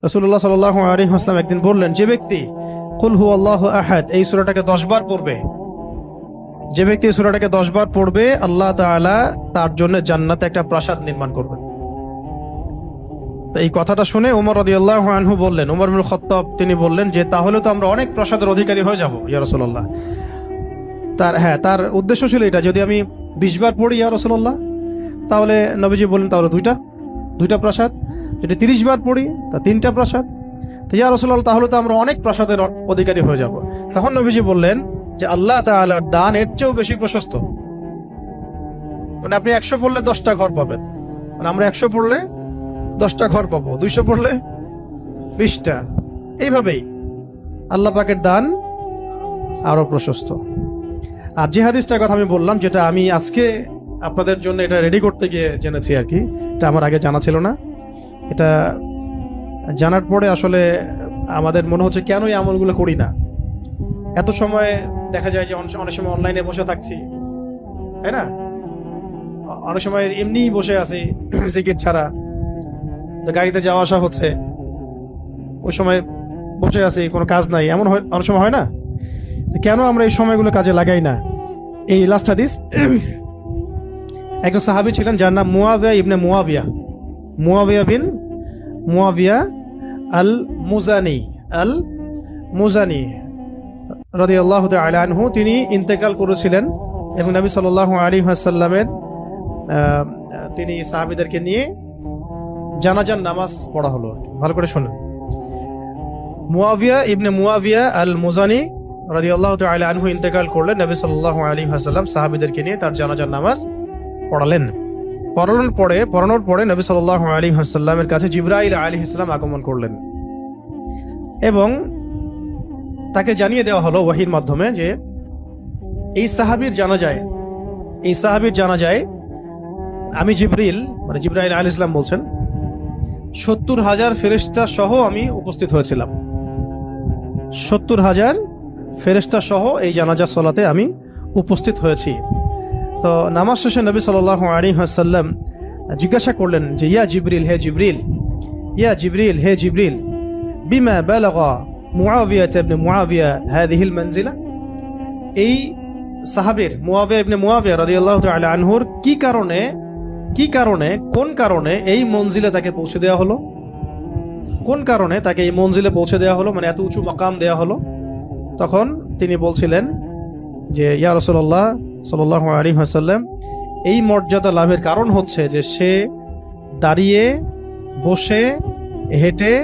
রাসূলুল্লাহ সাল্লাল্লাহু আলাইহি ওয়াসাল্লাম একদিন বললেন, যে ব্যক্তি কুল হুয়াল্লাহু আহাদ এই সূরাটাকে 10 বার পড়বে, যে ব্যক্তি এই সূরাটাকে 10 বার পড়বে, আল্লাহ তাআলা তার জন্য জান্নাতে একটা প্রাসাদ নির্মাণ করবেন। তো এই কথাটা শুনে ওমর রাদিয়াল্লাহু আনহু বললেন, ওমর ইবনুল খাত্তাব তিনি বললেন যে তাহলে তো আমরা অনেক প্রাসাদের অধিকারী হয়ে যাব ইয়া রাসূলুল্লাহ। তার উদ্দেশ্য ছিল এটা, যদি আমি 20 বার পড়ি ইয়া রাসূলুল্লাহ, তাহলে নবীজি বললেন তাহলে দুইটা প্রাসাদ, যদি 30 বার পড়ি তা 3টা প্রাসাদ। তো ইয়া রাসূলুল্লাহ তাহলে তো আমরা অনেক প্রাসাদের অধিকারী হয়ে যাব। তখন নবীজি বললেন যে আল্লাহ তাআলার দান এর চেয়েও বেশি প্রশস্ত। মানে আপনি 100 পড়লে 10টা ঘর পাবেন, মানে আমরা 100 পড়লে 10টা ঘর পাবো, 200 পড়লে 20টা। এইভাবেই আল্লাহ পাকের দান আরো প্রশস্ত। আর যে হাদিসটার কথা আমি বললাম, যেটা আমি আজকে আপনাদের জন্য এটা রেডি করতে গিয়ে জেনেছি আর কি, এটা আমার আগে জানা ছিল না। এটা জানার পরে আসলে আমাদের মনে হচ্ছে কেন এই আমলগুলো করি না। এত সময় দেখা যায় যে অনেক সময় অনলাইনে বসে থাকছি, তাই না? অনেক সময় এমনিই বসে আছি জিকির ছাড়া, তো গাড়িতে যাওয়া আসা হচ্ছে, ওই সময় বসে আছি, কোনো কাজ নাই, এমন অনেক সময় হয় না? কেন আমরা এই সময়গুলো কাজে লাগাই না? এই লাস্ট হাদিস, একজন সাহাবী ছিলেন যার নাম মুয়াবিয়া ইবনে মুয়াবিয়া বিন মুয়াবিয়া আল মুজানি রাদিয়াল্লাহু তাআলা আনহু। তিনি ইন্তেকাল করেছিলেন এবং নবী সাল্লাল্লাহু আলাইহি ওয়াসাল্লামের তিনি সাহাবীদেরকে নিয়ে জানাজার নামাজ পড়া হলো। ভালো করে শুনুন, মুয়াবিয়া ইবনে মুয়াবিয়া আল মুজানি রাদিয়াল্লাহু তাআলা আনহু ইন্তেকাল করলেন। নবী সাল্লাল্লাহু আলাইহি ওয়াসাল্লাম সাহাবীদেরকে নিয়ে তার জানাজার নামাজ পড়ানোর পরে নবী সাল্লাল্লাহু আলাইহি ওয়াসাল্লামের কাছে জিবরাইল আলাইহিস সালাম আগমন করলেন এবং তাকে জানিয়ে দেওয়া হলো ওয়াহির মাধ্যমে যে এই সাহাবীর জানাজায় আমি জিবরাইল আলাইহিস সালাম বলছেন 70,000 ফেরেশতা সহ আমি উপস্থিত হয়েছিলাম। 70,000 ফেরেশতা সহ এই জানাজা সালাতে আমি উপস্থিত হয়েছি। তো নামাজ শেষে নবী সাল্লাল্লাহু আলাইহি ওয়াসাল্লাম জিজ্ঞাসা করলেন যে ইয়া জিবরিল হে জিবরিল বিমা বালাগা মুআবিয়া ইবনে মুআবিয়া হাযিহিল মানজিলা। এই সাহাবীর মুআবিয়া ইবনে মুআবিয়া রাদিয়াল্লাহু তাআলা আনহুর কোন কারণে এই মঞ্জিলে তাকে পৌঁছে দেওয়া হলো? কোন কারণে তাকে এই মঞ্জিলে পৌঁছে দেওয়া হলো, মানে এত উঁচু মাকাম দেওয়া হলো? তখন তিনি বলছিলেন যে ইয়া রাসূলুল্লাহ সাল্লাল্লাহু আলাইহি ওয়াসাল্লাম, এই মর্যাদা লাভের কারণ হচ্ছে যে সে দাঁড়িয়ে, বসে, হেঁটে